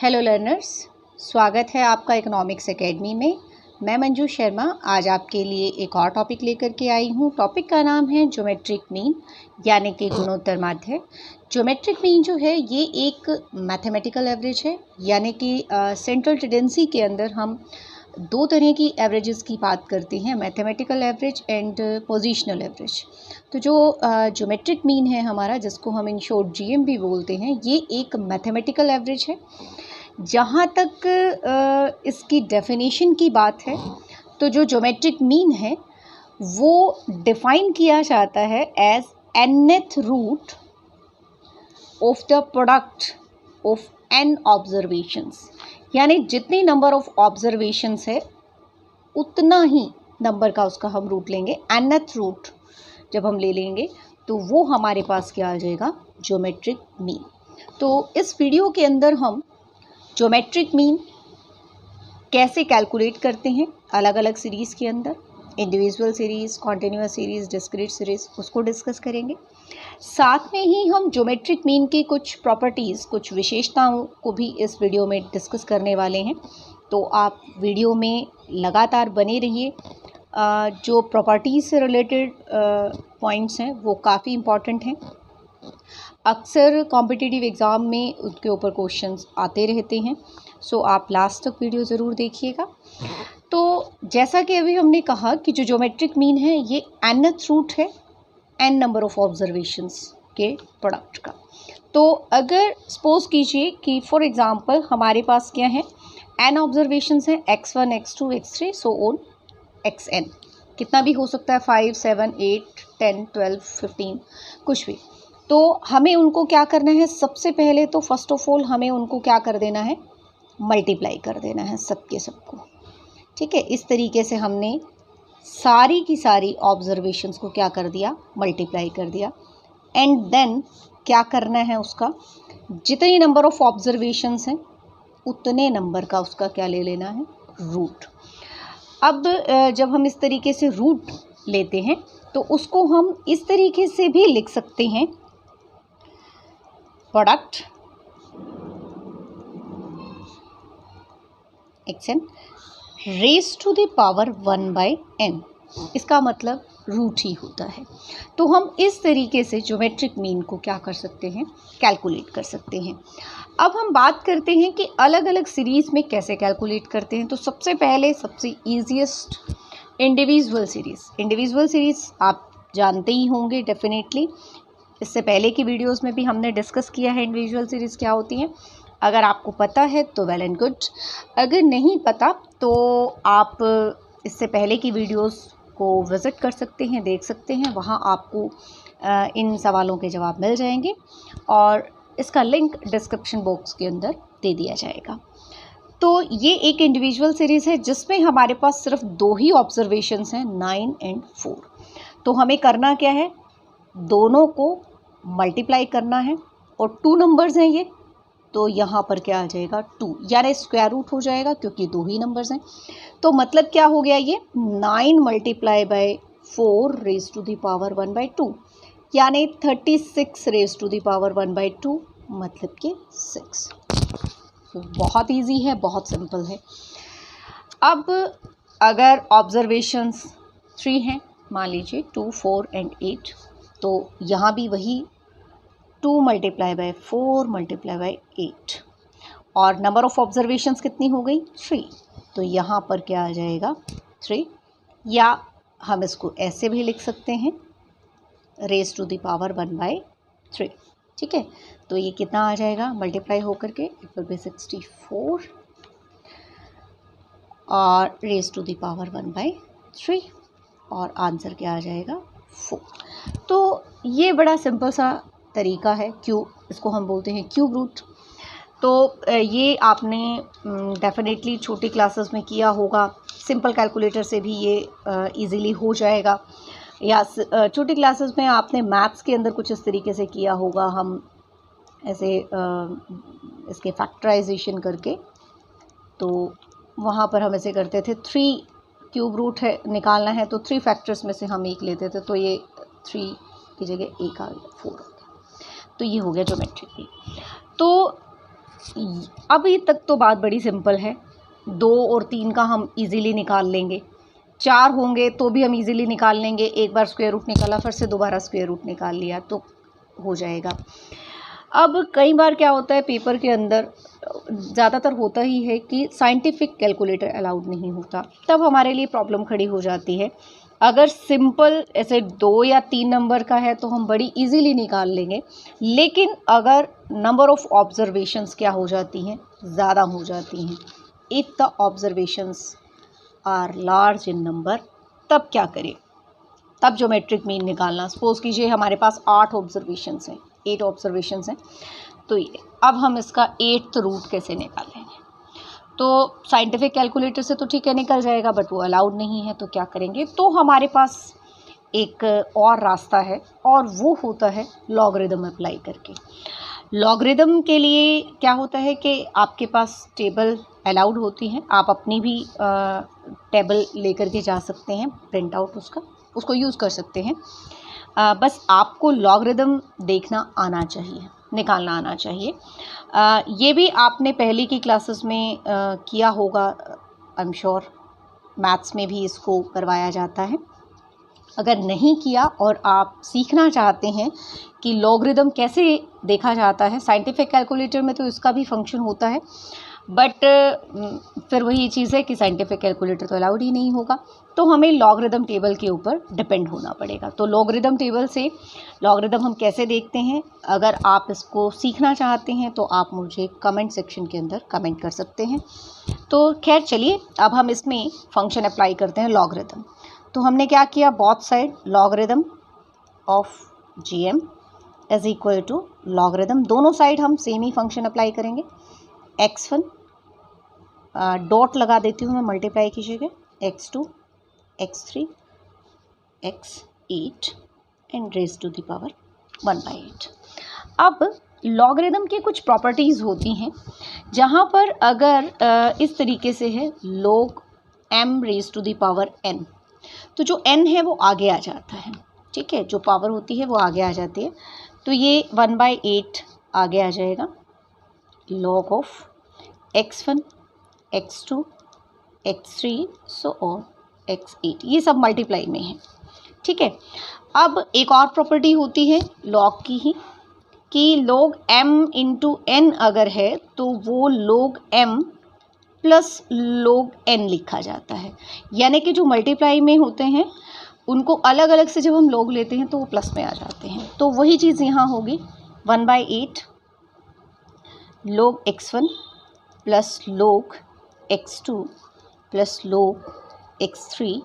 Hello learners, स्वागत है आपका इकोनॉमिक्स एकेडमी में। मैं मंजू शर्मा आज आपके लिए एक और टॉपिक लेकर के आई हूँ। टॉपिक का नाम है ज्योमेट्रिक मीन यानी कि गुणोत्तर माध्य। ज्योमेट्रिक मीन जो है ये एक मैथमेटिकल एवरेज है, यानी कि सेंट्रल टेंडेंसी के अंदर हम दो तरह की एवरेजेस की बात करते हैं, mathematical average and positional average. तो जो ज्योमेट्रिक मीन है हमारा, जिसको हम इन शॉर्ट जीएम भी बोलते हैं, ये एक मैथमेटिकल एवरेज है। जहाँ तक इसकी डेफिनेशन की बात है तो जो ज्योमेट्रिक मीन है वो डिफाइन किया जाता है as nth root of the product of n observations, यानी जितनी नंबर ऑफ ऑब्जर्वेशंस है उतना ही नंबर का उसका हम रूट लेंगे। nth रूट जब हम ले लेंगे तो वो हमारे पास क्या आ जाएगा, ज्योमेट्रिक मीन। तो इस वीडियो के अंदर हम ज्योमेट्रिक मीन कैसे कैलकुलेट करते हैं अलग अलग सीरीज़ के अंदर, individual series, continuous series, discrete series, उसको डिस्कस करेंगे। साथ में ही हम ज्योमेट्रिक मीन की कुछ प्रॉपर्टीज़, कुछ विशेषताओं को भी इस वीडियो में डिस्कस करने वाले हैं। तो आप वीडियो में लगातार बने रहिए। जो प्रॉपर्टीज़ से रिलेटेड पॉइंट्स हैं वो काफ़ी इम्पॉर्टेंट हैं। अक्सर कॉम्पिटिटिव एग्ज़ाम में उसके ऊपर क्वेश्चंस आते रहते हैं, सो आप लास्ट तक वीडियो ज़रूर देखिएगा। तो जैसा कि अभी हमने कहा कि जो ज्योमेट्रिक मीन है ये nth रूट है n नंबर ऑफ ऑब्जर्वेशंस के प्रोडक्ट का। तो अगर सपोज कीजिए कि फॉर एग्ज़ाम्पल हमारे पास क्या है, n ऑब्जर्वेशंस हैं, x1, x2, x3 so on xn, कितना भी हो सकता है, 5, 7, 8, 10, 12, 15 कुछ भी। तो हमें उनको क्या करना है, सबसे पहले तो फर्स्ट ऑफ ऑल हमें उनको क्या कर देना है, मल्टीप्लाई कर देना है सबके सबको। ठीक है, इस तरीके से हमने सारी की सारी ऑब्जर्वेशंस को क्या कर दिया, मल्टीप्लाई कर दिया। एंड देन क्या करना है, उसका जितने नंबर ऑफ ऑब्जर्वेशंस हैं उतने नंबर का उसका क्या ले लेना है, रूट। अब जब हम इस तरीके से रूट लेते हैं तो उसको हम इस तरीके से भी लिख सकते हैं, product xn raise to the power 1/n, इसका मतलब रूट ही होता है। तो हम इस तरीके से ज्योमेट्रिक मीन को क्या कर सकते हैं, कैलकुलेट कर सकते हैं। अब हम बात करते हैं कि अलग अलग सीरीज़ में कैसे कैलकुलेट करते हैं। तो सबसे पहले सबसे ईजीएस्ट इंडिविजुअल सीरीज़ आप जानते ही होंगे डेफिनेटली। इससे पहले की वीडियोस में भी हमने डिस्कस किया है इंडिविजुअल सीरीज़ क्या होती हैं। अगर आपको पता है तो वेल एंड गुड, अगर नहीं पता तो आप इससे पहले की वीडियोस को विज़िट कर सकते हैं, देख सकते हैं, वहाँ आपको इन सवालों के जवाब मिल जाएंगे और इसका लिंक डिस्क्रिप्शन बॉक्स के अंदर दे दिया जाएगा। तो ये एक इंडिविजुअल सीरीज़ है जिसमें हमारे पास सिर्फ दो ही ऑब्जर्वेशंस हैं, 9 और 4। तो हमें करना क्या है, दोनों को मल्टीप्लाई करना है और 2 नंबर्स हैं ये, तो यहाँ पर क्या आ जाएगा, 2, यानी स्क्वायर रूट हो जाएगा क्योंकि दो ही नंबर्स हैं। तो मतलब क्या हो गया, ये 9 multiply by 4 raise to the power 1/2, यानी 36 रेज टू द पावर 1/2, मतलब कि 6। तो बहुत इजी है, बहुत सिंपल है। अब अगर ऑब्जर्वेशंस 3 हैं, मान लीजिए 2, 4 और 8, तो यहाँ भी वही 2 मल्टीप्लाई बाय 4 मल्टीप्लाई बाय 8 और नंबर ऑफ ऑब्जर्वेशंस कितनी हो गई, 3। तो यहाँ पर क्या आ जाएगा, 3, या हम इसको ऐसे भी लिख सकते हैं, रेज टू द पावर 1/3। ठीक है, तो ये कितना आ जाएगा, मल्टीप्लाई होकर के इट विल बी 64 और रेज टू द पावर 1/3 और आंसर क्या आ जाएगा, 4। तो ये बड़ा सिंपल सा तरीका है, इसको हम बोलते हैं क्यूब रूट। तो ये आपने डेफिनेटली छोटी क्लासेस में किया होगा, सिंपल कैलकुलेटर से भी ये इजीली हो जाएगा, या छोटी क्लासेस में आपने मैथ्स के अंदर कुछ इस तरीके से किया होगा। हम ऐसे इसके फैक्टराइजेशन करके, तो वहाँ पर हम ऐसे करते थे, 3 क्यूब रूट है निकालना है तो 3 फैक्टर्स में से हम एक लेते थे, तो ये 3 की जगह 1 आ गया, 4 आ गया। तो ये हो गया ज्योमेट्रिक मीन। तो अभी तक तो बात बड़ी सिंपल है, 2 और 3 का हम इजीली निकाल लेंगे, 4 होंगे तो भी हम इजीली निकाल लेंगे। एक बार स्क्वायर रूट निकाला, फिर से दोबारा स्क्वायर रूट निकाल लिया तो हो जाएगा। अब कई बार क्या होता है पेपर के अंदर, ज़्यादातर होता ही है कि साइंटिफिक कैलकुलेटर अलाउड नहीं होता, तब हमारे लिए प्रॉब्लम खड़ी हो जाती है। अगर सिंपल ऐसे 2 या 3 नंबर का है तो हम बड़ी इजीली निकाल लेंगे, लेकिन अगर नंबर ऑफ़ ऑब्जर्वेशंस क्या हो जाती हैं, ज़्यादा हो जाती हैं। If the observations are large in number, तब क्या करें? तब ज्योमेट्रिक मीन निकालना। सपोज़ कीजिए हमारे पास 8 ऑब्जर्वेशंस हैं, 8 ऑब्जर्वेशंस हैं, तो ये अब हम इसका 8th रूट कैसे निकालेंगे? तो साइंटिफिक कैलकुलेटर से तो ठीक है निकल जाएगा, बट वो अलाउड नहीं है, तो क्या करेंगे? तो हमारे पास एक और रास्ता है, और वो होता है लॉगरिदम अप्लाई करके। लॉगरिदम के लिए क्या होता है कि आपके पास टेबल अलाउड होती हैं, आप अपनी भी टेबल लेकर के जा सकते हैं, प्रिंट आउट उसको यूज़ कर सकते हैं। बस आपको लॉगरिदम देखना आना चाहिए, निकालना आना चाहिए। ये भी आपने पहले की क्लासेस में किया होगा, आई एम श्योर मैथ्स में भी इसको करवाया जाता है। अगर नहीं किया और आप सीखना चाहते हैं कि लॉगरिदम कैसे देखा जाता है, साइंटिफिक कैलकुलेटर में तो इसका भी फंक्शन होता है, बट फिर वही चीज़ है कि साइंटिफिक कैलकुलेटर तो अलाउड ही नहीं होगा, तो हमें लॉगरिदम टेबल के ऊपर डिपेंड होना पड़ेगा। तो लॉगरिदम टेबल से लॉगरिदम हम कैसे देखते हैं, अगर आप इसको सीखना चाहते हैं तो आप मुझे कमेंट सेक्शन के अंदर कमेंट कर सकते हैं। तो खैर चलिए, अब हम इसमें फंक्शन अप्लाई करते हैं लॉगरिदम। तो हमने क्या किया, both side logarithm of GM is equal to logarithm, दोनों साइड हम सेम ही फंक्शन अप्लाई करेंगे। x1 डॉट लगा देती हूँ मैं मल्टीप्लाई की जगह, x2 x3 x8 and raise to the power 1/8। अब लॉगरिदम की कुछ प्रॉपर्टीज़ होती हैं, जहाँ पर अगर इस तरीके से है log m raise to the power n, तो जो n है वो आगे आ जाता है, ठीक है, जो पावर होती है वो आगे आ जाती है, तो ये 1/8 आगे आ जाएगा। log of x1 x2 x3 so on x8, ये सब मल्टीप्लाई में है, ठीक है। अब एक और प्रॉपर्टी होती है log की ही, कि log m इंटू n अगर है तो वो log m plus log n लिखा जाता है, यानी कि जो मल्टीप्लाई में होते हैं उनको अलग अलग से जब हम log लेते हैं तो वो प्लस में आ जाते हैं। तो वही चीज़ यहाँ होगी, 1/8 log x1 plus log x2 plus log x3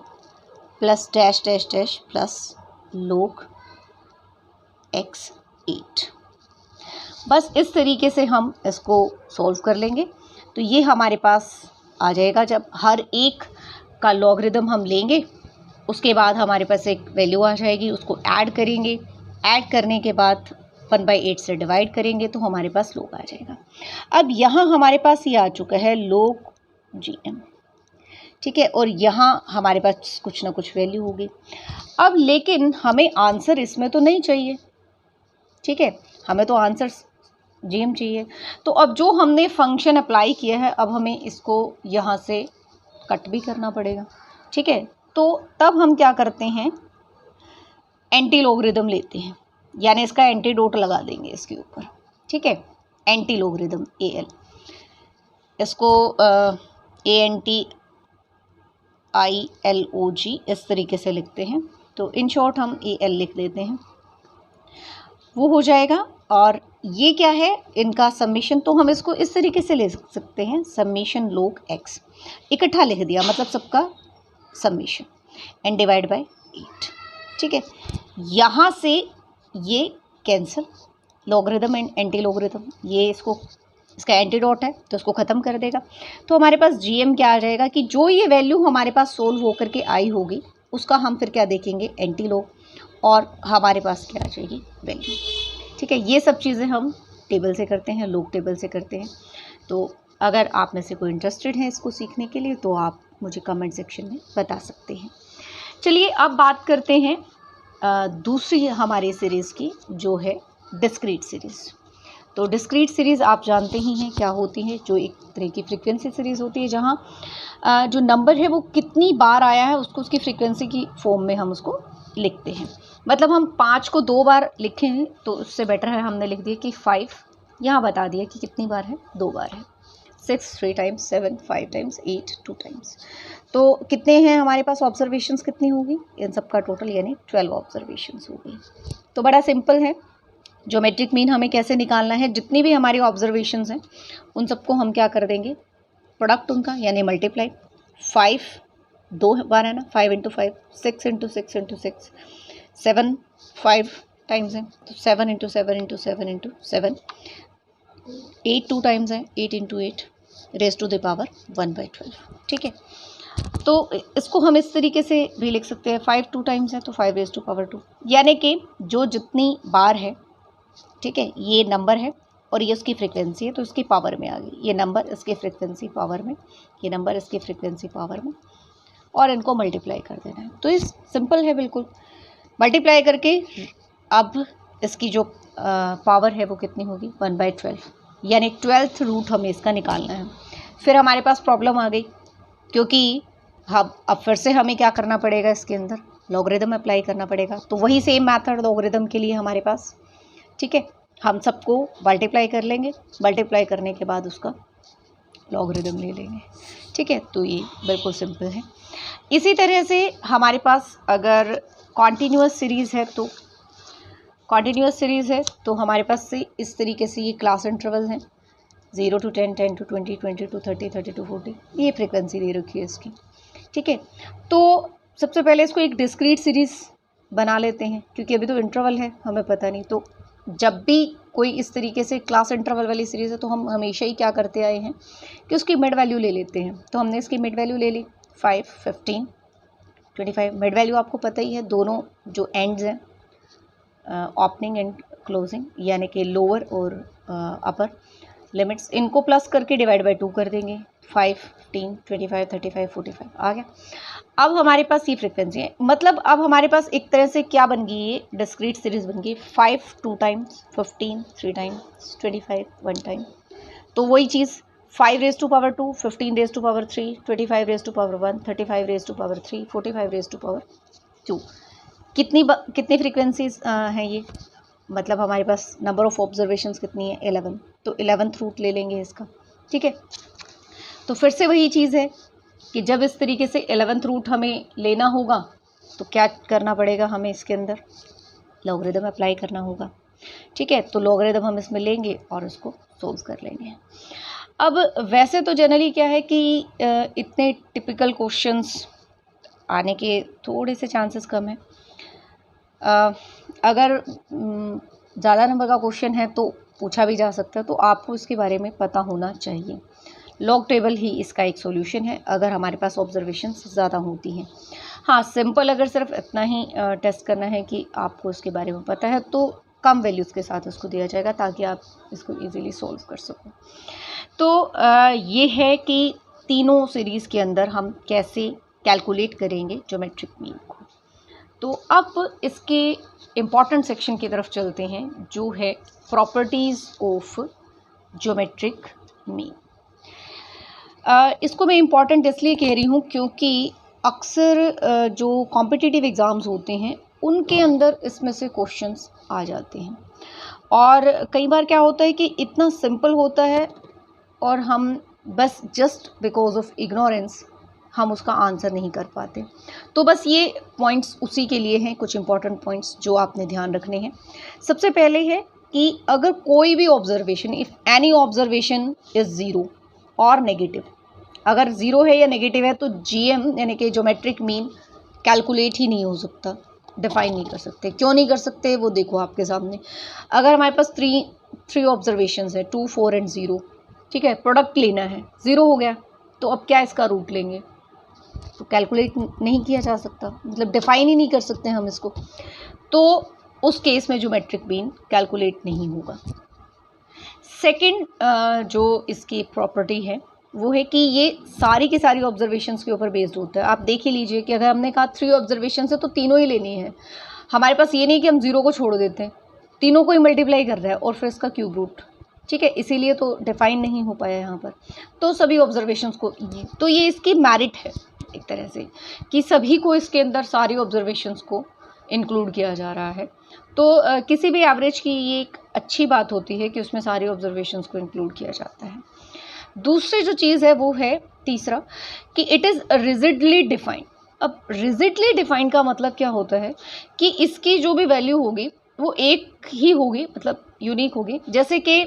plus dash dash dash plus log x8। बस इस तरीके से हम इसको सॉल्व कर लेंगे, तो ये हमारे पास आ जाएगा। जब हर एक का लॉगरिदम हम लेंगे, उसके बाद हमारे पास एक वैल्यू आ जाएगी, उसको ऐड करेंगे, ऐड करने के बाद 1/8 से डिवाइड करेंगे तो हमारे पास log आ जाएगा। अब यहाँ हमारे पास ये आ चुका है log GM, ठीक है, और यहाँ हमारे पास कुछ ना कुछ वैल्यू होगी। अब लेकिन हमें आंसर इसमें तो नहीं चाहिए, ठीक है, हमें तो आंसर GM चाहिए। तो अब जो हमने फंक्शन अप्लाई किया है, अब हमें इसको यहाँ से कट भी करना पड़ेगा, ठीक है। तो तब हम क्या करते हैं, एंटी लॉगरिदम लेते हैं, यानी इसका एंटीडोट लगा देंगे इसके ऊपर, ठीक है, एंटी लॉगरिदम AL, इसको ANTILOG इस तरीके से लिखते हैं, तो इन शॉर्ट हम AL लिख देते हैं, वो हो जाएगा। और ये क्या है, इनका समेशन, तो हम इसको इस तरीके से ले सकते हैं, समेशन log x, इकट्ठा लिख दिया, मतलब सबका समेशन, एंड डिवाइड बाय 8, ठीक है। यहाँ से ये cancel, logarithm and anti logarithm, ये इसका एंटीडोट है तो इसको ख़त्म कर देगा। तो हमारे पास GM क्या आ जाएगा कि जो ये वैल्यू हमारे पास सोल्व होकर के आई होगी उसका हम फिर क्या देखेंगे, एंटी लॉग, और हमारे पास क्या आ जाएगी, वैल्यू, ठीक है। ये सब चीज़ें हम टेबल से करते हैं, log टेबल से करते हैं। तो अगर आप में से कोई इंटरेस्टेड है इसको सीखने के लिए तो आप मुझे कमेंट सेक्शन में बता सकते हैं। चलिए अब बात करते हैं दूसरी हमारी सीरीज़ की, जो है डिस्क्रीट सीरीज़। तो डिस्क्रीट सीरीज़ आप जानते ही हैं क्या होती है, जो एक तरह की फ्रीक्वेंसी सीरीज़ होती है, जहाँ जो नंबर है वो कितनी बार आया है उसको उसकी फ्रीक्वेंसी की फॉर्म में हम उसको लिखते हैं। मतलब हम 5 को 2 बार लिखें हैं तो उससे बेटर है हमने लिख दिया कि 5, यहाँ बता दिया कि कितनी बार है, 2 बार है। 6 3 टाइम्स, 7 5 टाइम्स, 8 2 टाइम्स। तो कितने हैं हमारे पास ऑब्जर्वेशंस कितनी होगी, इन सब का टोटल यानी 12 ऑब्जर्वेशंस होगी। तो बड़ा सिंपल है, ज्योमेट्रिक मीन हमें कैसे निकालना है। जितनी भी हमारी ऑब्जर्वेशंस हैं उन सबको हम क्या कर देंगे, प्रोडक्ट उनका यानी मल्टीप्लाई। 5 2 बार है ना, 5 इंटू 5, 6 इंटू 6 इंटू 6, 7 5 टाइम्स है तो 7 इंटू 7 इंटू 7 इंटू 7, 8 2 टाइम्स है, 8 into 8 raise to the power 1/12। ठीक है, तो इसको हम इस तरीके से भी लिख सकते हैं, 5 2 टाइम्स है तो 5 रेज टू पावर 2, यानी कि जो जितनी बार है, ठीक है, ये नंबर है और ये उसकी फ्रीक्वेंसी है तो इसकी पावर में आ गई, ये नंबर इसकी फ्रीक्वेंसी पावर में, ये नंबर इसकी फ्रीक्वेंसी पावर में, और इनको मल्टीप्लाई कर देना है। तो इस सिंपल है बिल्कुल, मल्टीप्लाई करके अब इसकी जो पावर है वो कितनी होगी, 1/12, यानी 12th रूट हमें इसका निकालना है। फिर हमारे पास प्रॉब्लम आ गई, क्योंकि अब फिर से हमें क्या करना पड़ेगा, इसके अंदर लॉगरिदम अप्लाई करना पड़ेगा। तो वही सेम मेथड लॉगरिदम के लिए हमारे पास, ठीक है, हम सबको मल्टीप्लाई कर लेंगे, मल्टीप्लाई करने के बाद उसका लॉगरिदम ले लेंगे। ठीक है, तो ये बिल्कुल सिंपल है। इसी तरह से हमारे पास अगर कॉन्टीन्यूअस सीरीज़ है तो हमारे पास से इस तरीके से ये क्लास इंटरवल हैं, 0 to 10, 10 to 20, 20 to 30, 30 to 40, ये फ्रीक्वेंसी दे रखी है इसकी। ठीक है, तो सबसे पहले इसको एक डिस्क्रीट सीरीज़ बना लेते हैं, क्योंकि अभी तो इंटरवल है, हमें पता नहीं। तो जब भी कोई इस तरीके से क्लास इंटरवल वाली सीरीज़ है तो हम हमेशा ही क्या करते आए हैं कि उसकी मिड वैल्यू ले लेते हैं। तो हमने इसकी मिड वैल्यू ले ली 5 15 25। मिड वैल्यू आपको पता ही है, दोनों जो एंड्स हैं ओपनिंग एंड क्लोजिंग, यानी कि लोअर और अपर लिमिट्स, इनको प्लस करके डिवाइड बाई 2 कर देंगे। 5 15 25 35 45 आ गया। अब हमारे पास ये फ्रीक्वेंसी है, मतलब अब हमारे पास एक तरह से क्या बन गई, ये डिस्क्रीट सीरीज़ बन गई। 5 2 टाइम्स, 15 3 टाइम्स, 25 1 टाइम। तो वही चीज़ 5 raise to power 2, 15 raise to power 3, 25 raise to power 1, 35 raise to power 3, 45 raise to power 2। कितनी फ्रीक्वेंसीज हैं ये, मतलब हमारे पास नंबर ऑफ़ ऑब्जर्वेशंस कितनी है, 11। तो 11th रूट ले लेंगे इसका। ठीक है, तो फिर से वही चीज़ है कि जब इस तरीके से 11th रूट हमें लेना होगा तो क्या करना पड़ेगा, हमें इसके अंदर लॉगरिदम अप्लाई करना होगा। ठीक है, तो लॉगरिदम हम इसमें लेंगे और उसको सोल्व कर लेंगे। अब वैसे तो जनरली क्या है कि इतने टिपिकल क्वेश्चंस आने के थोड़े से चांसेस कम हैं। अगर ज़्यादा नंबर का क्वेश्चन है तो पूछा भी जा सकता है, तो आपको इसके बारे में पता होना चाहिए। लॉग टेबल ही इसका एक सॉल्यूशन है अगर हमारे पास ऑब्जर्वेशंस ज़्यादा होती हैं। हाँ, सिंपल अगर सिर्फ इतना ही टेस्ट करना है कि आपको इसके बारे में पता है तो कम वैल्यूज़ के साथ उसको दिया जाएगा ताकि आप इसको इजीली सॉल्व कर सको। तो ये है कि तीनों सीरीज़ के अंदर हम कैसे कैलकुलेट करेंगे ज्योमेट्रिक मीन को। तो अब इसके इम्पॉर्टेंट सेक्शन की तरफ चलते हैं, जो है प्रॉपर्टीज़ ऑफ ज्योमेट्रिक मीन। इसको मैं इम्पॉर्टेंट इसलिए कह रही हूँ क्योंकि अक्सर जो कॉम्पिटिटिव एग्ज़ाम्स होते हैं उनके अंदर इसमें से क्वेश्चंस आ जाते हैं, और कई बार क्या होता है कि इतना सिंपल होता है और हम बस जस्ट बिकॉज ऑफ इग्नोरेंस हम उसका आंसर नहीं कर पाते। तो बस ये पॉइंट्स उसी के लिए हैं, कुछ इंपॉर्टेंट पॉइंट्स जो आपने ध्यान रखने हैं। सबसे पहले है कि अगर कोई भी observation, if any observation is zero और नेगेटिव, अगर ज़ीरो है या नेगेटिव है तो जीएम यानी कि ज्योमेट्रिक मीन कैलकुलेट ही नहीं हो सकता, डिफाइन नहीं कर सकते। क्यों नहीं कर सकते वो देखो आपके सामने। अगर हमारे पास थ्री ऑब्जर्वेशंस है, 2 4 एंड 0, ठीक है, प्रोडक्ट लेना है, 0 हो गया तो अब क्या इसका रूट लेंगे, तो कैलकुलेट नहीं किया जा सकता, मतलब डिफाइन ही नहीं कर सकते हम इसको। तो उस केस में ज्योमेट्रिक मीन कैलकुलेट नहीं होगा। सेकंड जो इसकी प्रॉपर्टी है वो है कि ये सारी की सारी ऑब्जर्वेशंस के ऊपर बेस्ड होता है। आप देख ही लीजिए कि अगर हमने कहा 3 ऑब्जर्वेशन है तो तीनों ही लेनी है। हमारे पास ये नहीं कि हम 0 को छोड़ देते हैं, तीनों को ही मल्टीप्लाई कर रहा है और फिर इसका क्यूब रूट ठीक है, इसीलिए तो डिफाइन नहीं हो पाया यहाँ पर। तो सभी ऑब्जर्वेशंस को, तो ये इसकी मेरिट है एक तरह से कि सभी को इसके अंदर सारी ऑब्जर्वेशंस को इंक्लूड किया जा रहा है। तो किसी भी एवरेज की ये एक अच्छी बात होती है कि उसमें सारी ऑब्जर्वेशंस को इंक्लूड किया जाता है। दूसरी जो चीज़ है वो है तीसरा कि इट इज़ रिजिडली डिफाइंड। अब रिजिडली डिफाइंड का मतलब क्या होता है कि इसकी जो भी वैल्यू होगी वो एक ही होगी, मतलब यूनिक होगी। जैसे कि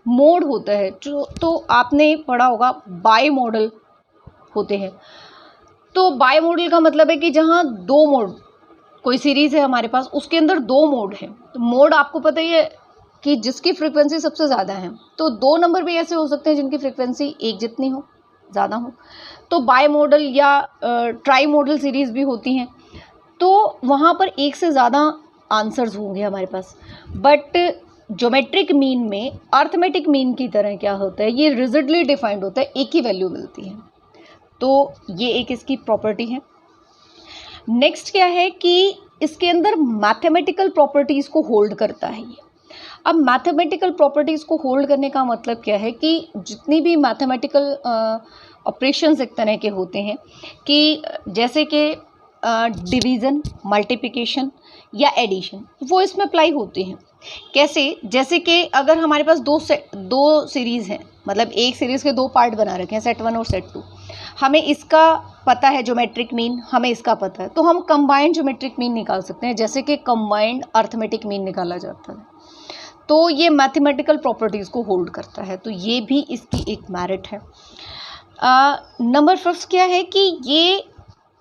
मोड होता है जो, तो आपने पढ़ा होगा बाई मॉडल होते हैं। तो बाई मॉडल का मतलब है कि जहाँ दो मोड, कोई सीरीज़ है हमारे पास, उसके अंदर दो मोड हैं। तो मोड आपको पता ही है कि जिसकी फ्रीक्वेंसी सबसे ज़्यादा है, तो दो नंबर भी ऐसे हो सकते हैं जिनकी फ्रीक्वेंसी एक जितनी हो, ज़्यादा हो। तो बाई मॉडल या ट्राई मॉडल सीरीज़ भी होती हैं, तो वहाँ पर एक से ज़्यादा आंसर्स होंगे हमारे पास। बट ज्योमेट्रिक मीन में अर्थमेटिक मीन की तरह क्या होता है, ये रिजिडली डिफाइंड होता है, एक ही वैल्यू मिलती है। तो ये एक इसकी प्रॉपर्टी है। नेक्स्ट क्या है कि इसके अंदर मैथमेटिकल प्रॉपर्टीज़ को होल्ड करता है ये। अब मैथमेटिकल प्रॉपर्टीज़ को होल्ड करने का मतलब क्या है कि जितनी भी मैथमेटिकल ऑपरेशंस एक तरह के होते हैं कि जैसे कि डिवीज़न, मल्टीप्लिकेशन या एडिशन, वो इसमें अप्लाई होते हैं। कैसे? जैसे कि अगर हमारे पास दो सीरीज़ हैं, मतलब एक सीरीज़ के दो पार्ट बना रखे हैं, सेट 1 और सेट 2, हमें इसका पता है ज्योमेट्रिक मीन, हमें इसका पता है, तो हम कंबाइंड ज्योमेट्रिक मीन निकाल सकते हैं, जैसे कि कंबाइंड अर्थमेटिक मीन निकाला जाता है। तो ये मैथमेटिकल प्रॉपर्टीज़ को होल्ड करता है, तो ये भी इसकी एक मेरिट है। नंबर 5 क्या है कि ये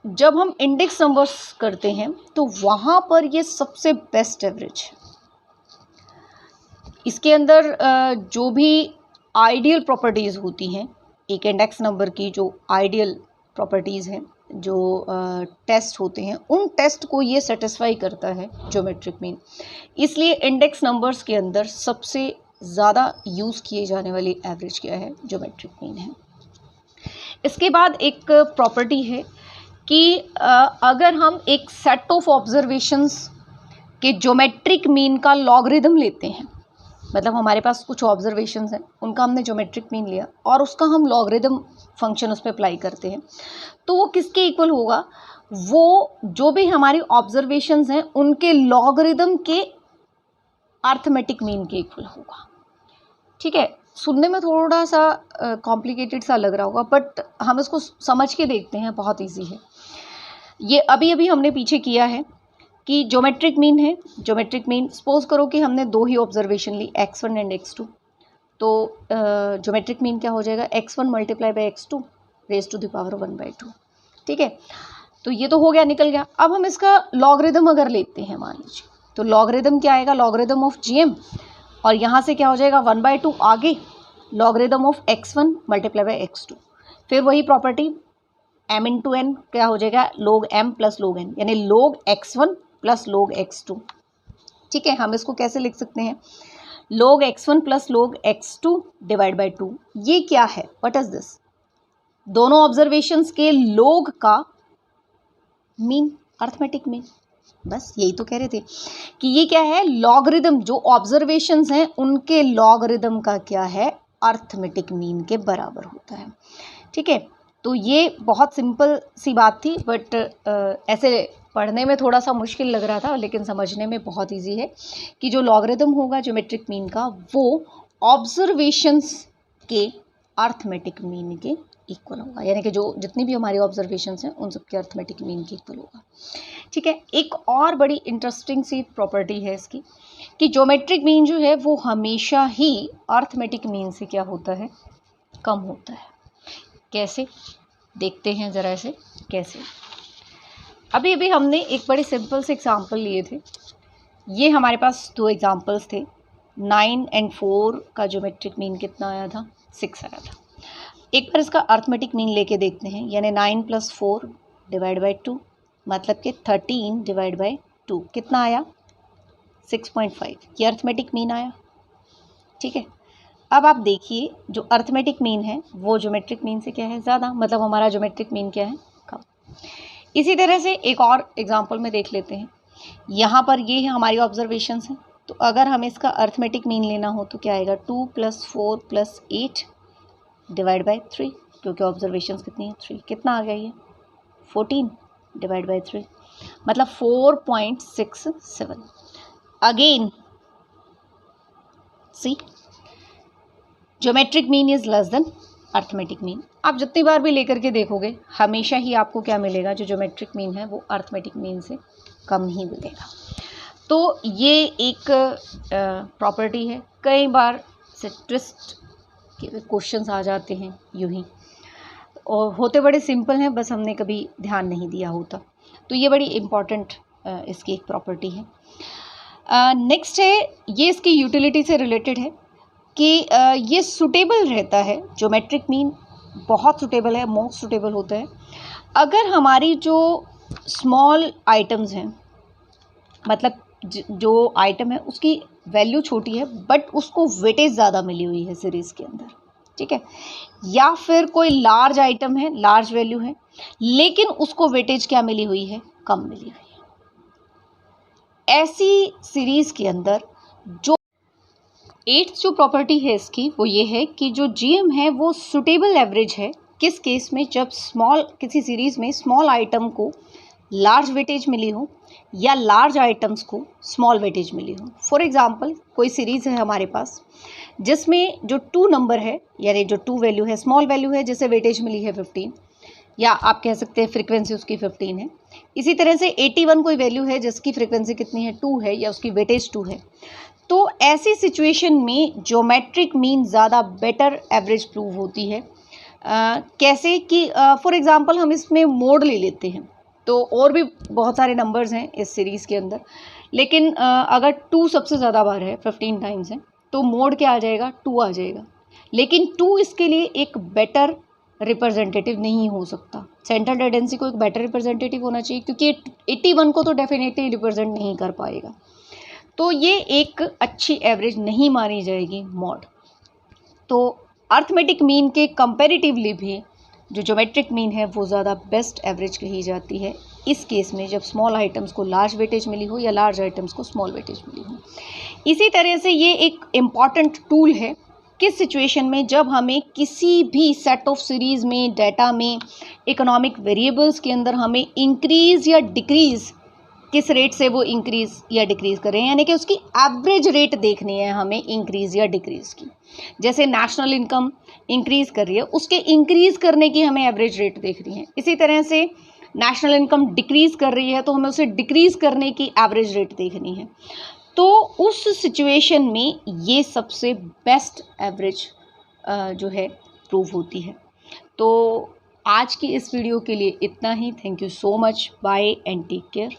जब हम इंडेक्स नंबर्स करते हैं तो वहाँ पर ये सबसे बेस्ट एवरेज है। इसके अंदर जो भी आइडियल प्रॉपर्टीज़ होती हैं एक इंडेक्स नंबर की, जो आइडियल प्रॉपर्टीज़ हैं, जो टेस्ट होते हैं, उन टेस्ट को ये सेटिस्फाई करता है ज्योमेट्रिक मीन। इसलिए इंडेक्स नंबर्स के अंदर सबसे ज़्यादा यूज़ किए जाने वाली एवरेज क्या है, ज्योमेट्रिक मीन है। इसके बाद एक प्रॉपर्टी है कि अगर हम एक सेट ऑफ ऑब्जर्वेशंस के ज्योमेट्रिक मीन का लॉगरिदम लेते हैं, मतलब हमारे पास कुछ ऑब्जर्वेशंस हैं, उनका हमने ज्योमेट्रिक मीन लिया और उसका हम लॉगरिदम फंक्शन उस पर अप्लाई करते हैं, तो वो किसके इक्वल होगा, वो जो भी हमारी ऑब्जर्वेशंस हैं उनके लॉगरिदम के अर्थमेटिक मीन के इक्वल होगा। ठीक है, सुनने में थोड़ा सा कॉम्प्लिकेटेड सा लग रहा होगा, बट हम इसको समझ के देखते हैं, बहुत ईजी है। ये अभी अभी हमने पीछे किया है कि ज्योमेट्रिक मीन है। ज्योमेट्रिक मीन, सपोज करो कि हमने दो ही observation Lee, x1 and x2, तो ज्योमेट्रिक मीन क्या हो जाएगा, x1 multiply by x2 raise to the power 1/2। ठीक है, तो ये तो हो गया, निकल गया। अब हम इसका लॉगरिदम अगर लेते हैं, मान लीजिए, तो लॉगरिदम क्या आएगा, लॉगरिदम ऑफ gm, और यहाँ से क्या हो जाएगा 1/2 आगे logarithm of x1 multiply by x2। फिर वही प्रॉपर्टी m इंटू एन क्या हो जाएगा, log m plus log n, यानी log x1 plus log x2। ठीक है, हम इसको कैसे लिख सकते हैं, log x1 plus log x2 divide by 2। ये क्या है, व्हाट इज दिस, दोनों ऑब्जर्वेशंस के log का मीन, अर्थमेटिक मीन। बस यही तो कह रहे थे कि ये क्या है, लॉगरिदम, जो ऑब्जर्वेशंस हैं उनके लॉगरिदम का क्या है, अर्थमेटिक मीन के बराबर होता है। ठीक है, तो ये बहुत सिंपल सी बात थी, बट ऐसे पढ़ने में थोड़ा सा मुश्किल लग रहा था, लेकिन समझने में बहुत इजी है कि जो लॉगरिदम होगा ज्योमेट्रिक मीन का, वो ऑब्जर्वेशंस के अर्थमेटिक मीन के इक्वल होगा, यानी कि जो जितनी भी हमारी ऑब्जर्वेशंस हैं उन सबके अर्थमेटिक मीन के इक्वल होगा। ठीक है, एक और बड़ी इंटरेस्टिंग सी प्रॉपर्टी है इसकी कि ज्योमेट्रिक मीन जो है वो हमेशा ही अर्थमेटिक मीन से क्या होता है, कम होता है। कैसे, देखते हैं ज़रा ऐसे कैसे। अभी अभी हमने एक बड़े सिंपल से एग्जांपल लिए थे, ये हमारे पास दो एग्जांपल्स थे। 9 और 4 का ज्योमेट्रिक मीन कितना आया था, 6 आया था। एक बार इसका अर्थमेटिक मीन लेके देखते हैं, यानी 9 प्लस 4 डिवाइड बाई 2, मतलब कि 13 डिवाइड बाई 2 कितना आया, 6.5। ये अर्थमेटिक मीन आया। ठीक है, अब आप देखिए जो अर्थमेटिक मीन है वो ज्योमेट्रिक मीन से क्या है, ज़्यादा, मतलब हमारा ज्योमेट्रिक मीन क्या है, कम। इसी तरह से एक और एग्जांपल में देख लेते हैं। यहाँ पर ये हमारी ऑब्जर्वेशंस हैं, तो अगर हमें इसका अर्थमेटिक मीन लेना हो तो क्या आएगा, 2 + 4 + 8 डिवाइड बाई 3, क्योंकि ऑब्जर्वेशंस कितनी है 3, कितना आ गया ये 14 डिवाइड बाई 3, मतलब 4.67। Again see geometric mean is less than arithmetic mean. आप जितनी बार भी लेकर के देखोगे हमेशा ही आपको क्या मिलेगा, जो ज्योमेट्रिक मीन है वो अर्थमेटिक मीन से कम ही मिलेगा। तो ये एक प्रॉपर्टी है। कई बार से ट्विस्ट के क्वेश्चंस आ जाते हैं यूं ही, और होते बड़े सिंपल हैं, बस हमने कभी ध्यान नहीं दिया होता। तो ये बड़ी इम्पॉर्टेंट इसकी एक प्रॉपर्टी है। नेक्स्ट है, ये इसकी यूटिलिटी से रिलेटेड है कि ये सुटेबल रहता है, ज्योमेट्रिक मीन बहुत सुटेबल है, मोस्ट सुटेबल होता है अगर हमारी जो स्मॉल आइटम्स हैं, मतलब जो आइटम है उसकी वैल्यू छोटी है बट उसको वेटेज ज़्यादा मिली हुई है सीरीज़ के अंदर, ठीक है, या फिर कोई लार्ज आइटम है, लार्ज वैल्यू है, लेकिन उसको वेटेज क्या मिली हुई है, कम मिली हुई है। ऐसी सीरीज़ के अंदर जो 8th जो प्रॉपर्टी है इसकी वो ये है कि जो जीएम है वो सुटेबल एवरेज है। किस केस में, जब किसी सीरीज़ में स्मॉल आइटम को लार्ज वेटेज मिली हो या लार्ज आइटम्स को स्मॉल वेटेज मिली हो। फॉर एग्जांपल कोई सीरीज़ है हमारे पास जिसमें जो 2 नंबर है, यानी जो 2 वैल्यू है, स्मॉल वैल्यू है, जिसे वेटेज मिली है 15, या आप कह सकते हैं फ्रीक्वेंसी उसकी 15 है। इसी तरह से 81 कोई वैल्यू है जिसकी फ्रीक्वेंसी कितनी है, 2 है, या उसकी वेटेज 2 है। तो ऐसी सिचुएशन में ज्योमेट्रिक मीन ज़्यादा बेटर एवरेज प्रूव होती है। कैसे कि फॉर एग्जांपल हम इसमें मोड ले लेते हैं, तो और भी बहुत सारे नंबर्स हैं इस सीरीज़ के अंदर, लेकिन अगर 2 सबसे ज़्यादा बार है, 15 टाइम्स है, तो मोड क्या आ जाएगा, 2 आ जाएगा। लेकिन 2 इसके लिए एक बेटर रिप्रेजेंटेटिव नहीं हो सकता। सेंट्रल टेंडेंसी को एक बेटर रिप्रेजेंटेटिव होना चाहिए, क्योंकि 81 को तो डेफिनेटली रिप्रेजेंट नहीं कर पाएगा। तो ये एक अच्छी एवरेज नहीं मानी जाएगी मॉड। तो अर्थमेटिक मीन के कंपैरेटिवली भी जो ज्योमेट्रिक मीन है वो ज़्यादा बेस्ट एवरेज कही जाती है इस केस में, जब स्मॉल आइटम्स को लार्ज वेटेज मिली हो या लार्ज आइटम्स को स्मॉल वेटेज मिली हो। इसी तरह से ये एक इम्पॉर्टेंट टूल है किस सिचुएशन में, जब हमें किसी भी सेट ऑफ सीरीज़ में, डाटा में, इकोनॉमिक वेरिएबल्स के अंदर हमें इंक्रीज़ या डिक्रीज़, किस रेट से वो इंक्रीज़ या डिक्रीज़ कर रहे हैं, यानी कि उसकी एवरेज रेट देखनी है हमें इंक्रीज़ या डिक्रीज़ की। जैसे नेशनल इनकम इंक्रीज़ कर रही है, उसके इंक्रीज़ करने की हमें एवरेज रेट देखनी है। इसी तरह से नेशनल इनकम डिक्रीज़ कर रही है तो हमें उसे डिक्रीज़ करने की एवरेज रेट देखनी है। तो उस सिचुएशन में ये सबसे बेस्ट एवरेज जो है प्रूव होती है। तो आज की इस वीडियो के लिए इतना ही। Thank you so much, bye and take care.